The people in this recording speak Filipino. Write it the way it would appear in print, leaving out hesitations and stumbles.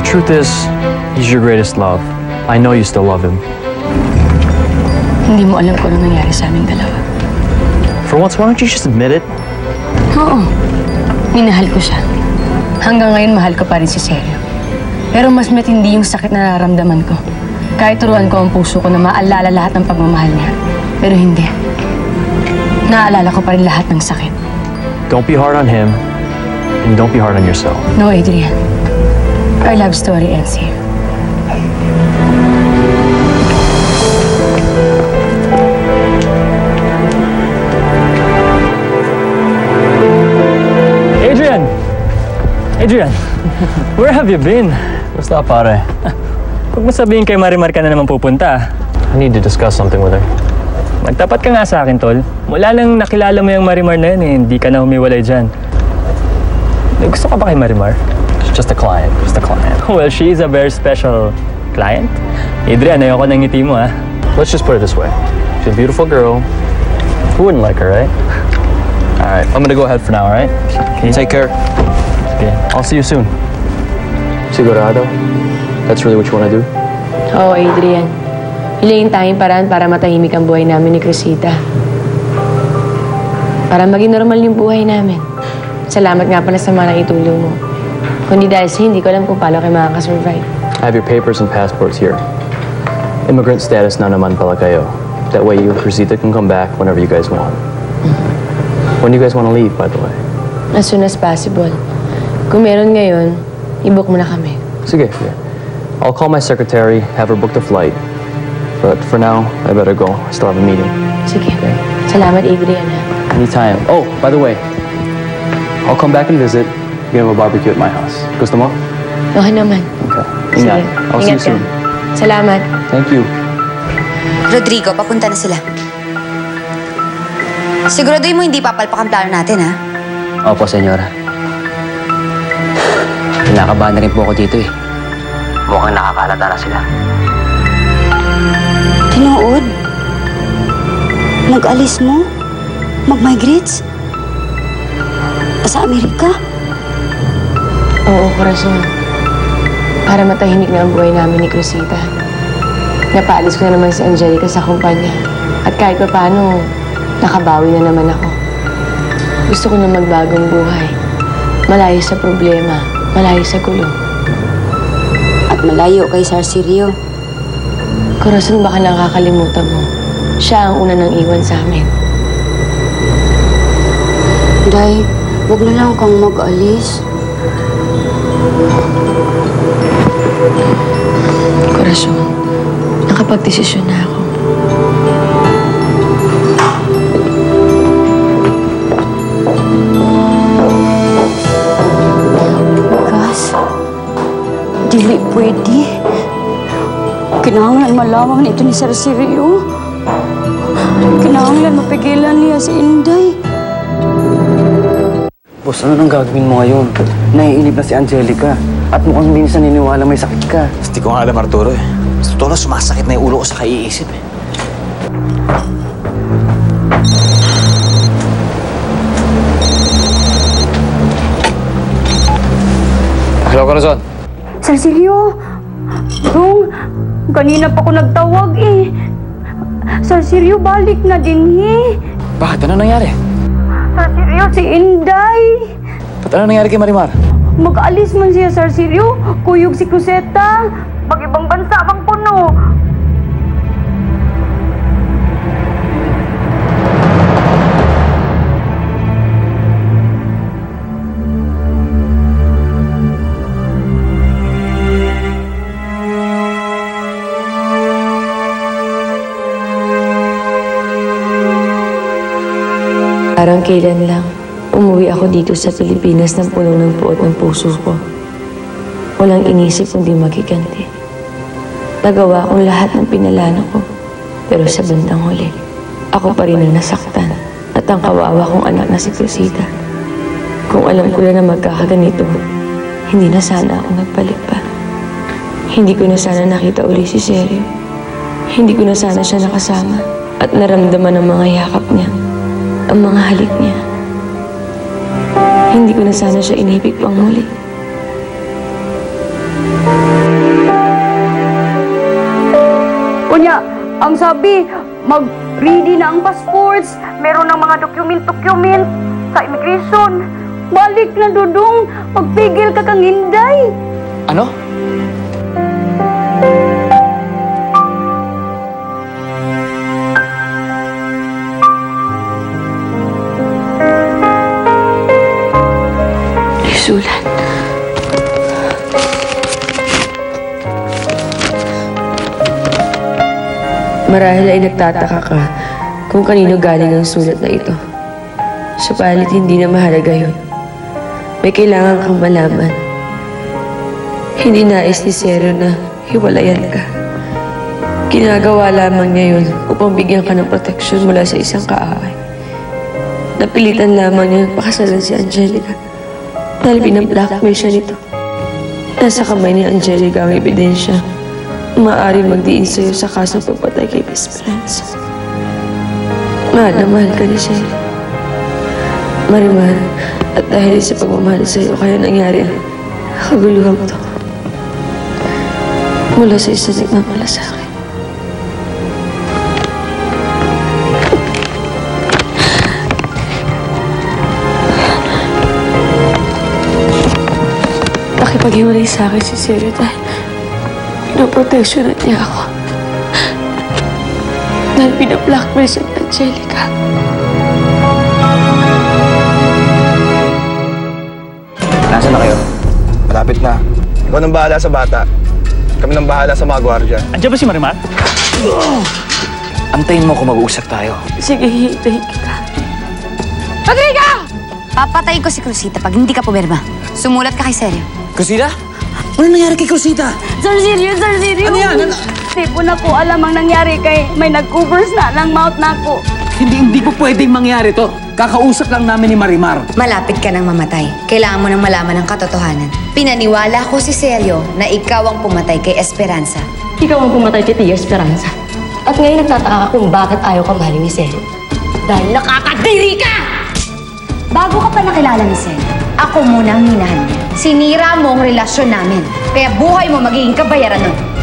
truth is, he's your greatest love. I know you still love him. Hindi mo alam kung ano nangyari sa aming dalawa. For once, why don't you just admit it? Oo. Minahal ko siya. Hanggang ngayon, mahal ko pa rin si Sergio. Pero mas matindi yung sakit na nararamdaman ko. Kahit turuan ko ang puso ko na maalala lahat ng pagmamahal niya. Pero hindi. Naaalala ko pa rin lahat ng sakit. Don't be hard on him, and don't be hard on yourself. No, Adrian. Our love story ends here. Adrian, where have you been? Basta, pare. Huwag mo sabihin kay Marimar ka na naman pupunta. I need to discuss something with her. Magtapat ka nga sa akin, tol. Mula nang nakilala mo yung Marimar na yun, hindi ka na humiwalay dyan. Gusto ka ba kay Marimar? She's just a client. Just a client. Well, she's a very special client. Adrian, ayoko ng ngiti mo, ha? Let's just put it this way. She's a beautiful girl. Who wouldn't like her, right? All right, I'm gonna go ahead for now, all right? Okay. Take care. Okay. I'll see you soon. Sigurado? That's really what you want to do? Oo, Adrian. Hilingin tayong paraan para matahimik ang buhay namin ni Crisita. Para maging normal yung buhay namin. Salamat nga pala sa mga naitulong mo. Kundi dahil sa hindi ko alam kung paano kayo makakasurvive. I have your papers and passports here. Immigrant status na naman pala kayo. That way you and Crisita can come back whenever you guys want. When do you guys want to leave, by the way? As soon as possible. Kung meron ngayon, i-book mo na kami. Sige, sige. I'll call my secretary, have her book the flight. But for now, I better go. I still have a meeting. Sige. Okay. Salamat, Adrian, ha? Anytime. Oh, by the way, I'll come back and visit. We're gonna have a barbecue at my house. Gusto mo? Okay naman. Okay. Ingat. I'll see you soon. Salamat. Thank you. Rodrigo, papunta na sila. Siguraduhin mo hindi papalpak ang plano natin, ha? Opo, senyora. Kinakabahan na rin po ako dito eh. Mukhang nakakalata na sila. Tinood? Nag-alis mo? Mag-migrates? Sa Amerika? Oo, Corazon. Para matahimik na ang buhay namin ni Crisita. Napaalis ko na naman si Angelica sa kumpanya. At kahit pa paano, nakabawi na naman ako. Gusto ko na magbagong buhay. Malayo sa problema, malayo sa gulo. At malayo kay Sarsirio. Corazon, baka nakakalimutan mo. Siya ang una nang iwan sa amin. Day, huwag na lang kang mag-alis. Corazon, nakapagdesisyon na ako. Dili pwede. Kinahanglan malamang nito ni Sarsirio. Kinahanglan mapigilan niya si Inday. Boss, ano nang gagawin mo ngayon? Naiinip na si Angelica. At mukhang hindi siya niniwala may sakit ka. Hindi ko nga alam, Arturo eh. Sa totoo lang, sumasakit na yung ulo ko sa kaiisip eh. Hello, Corazon. Sarsirio! Dong, kanina pa ko nagtawag eh. Sarsirio, balik na din eh. Bakit? Ano nangyari? Sarsirio, si Inday. Ba't ano nangyari kay Marimar? Mag-alis man siya, Sarsirio. Kuyog si Cruzeta. Mag-ibang bansa bang puno. Parang kailan lang, umuwi ako dito sa Pilipinas ng puno ng puot ng puso ko. Walang inisip kundi magiganti. Nagawa kong lahat ng pinalano ko. Pero sa bandang huli, ako pa rin ang nasaktan at ang kawawa kong anak na si Crisita. Kung alam ko na magkakaganito, hindi na sana ako nagbalik pa. Hindi ko na sana nakita uli si Sergio. Hindi ko na sana siya nakasama at naramdaman ang mga yakap niya. Ang mga halik niya. Hindi ko na sana siya inibig pang muli. sabi, mag-ready na ang passports. Meron ng mga document sa immigration. Balik na, Dudong. Magpigil ka kang hinday. Ano? Sulat. Marahil ay nagtataka ka kung kanino galing ang sulat na ito. Subalit hindi na mahalaga yun. May kailangan kang malaman. Hindi nais ni Seryo na hiwalayan ka. Ginagawa lamang niya yun upang bigyan ka ng proteksyon mula sa isang kaaway. Napilitan lamang niya pakasalan si Angelica dahil binablackmail siya nito. Nasa kamay ni Angelica ang ebidensya maaaring magdiin sa'yo sa kasong pagpatay kay Miss Esperanza. Mahal na mahal ka ni Shelly. Marimar, at dahil sa pagmamahal sa'yo, kaya nangyari ang kaguluhan to. Mula sa isa nagmamalasakit. Nakipaghiwalay sa akin si Seryo dahil pinoproteksyonan niya ako. Dahil pinablackmail siya ni Angelica. Nasaan na kayo? Malapit na. Ikaw nang bahala sa bata. Kami nang bahala sa mga gwardiya. Andiyan ba si Marimar? Antayin mo kung mag-uusap tayo. Sige, hihintayin kita. Rodrigo! Papatayin ko si Cruzita pag hindi ka pumirma. Sumulat ka kay Seryo. Cruzita? Ano nangyari kay Cruzita? Sir Sirio! Ano yan? Di ko na po alam ang nangyari kay may nag-covers na ng mouth na ako. Hindi po pwedeng mangyari to. Kakausap lang namin ni Marimar. Malapit ka nang mamatay. Kailangan mo nang malaman ang katotohanan. Pinaniwala ko si Seryo na ikaw ang pumatay kay Esperanza. Ikaw ang pumatay kay Tia Esperanza. At ngayon nagtataka ka kung bakit ayaw ka mahalin ni Seryo. Dahil nakakadiri ka! Bago ka pa nakilala ni Seryo, ako muna ang minahan niya. Sinira mo ang relasyon namin. Kaya buhay mo magiging kabayaran nun.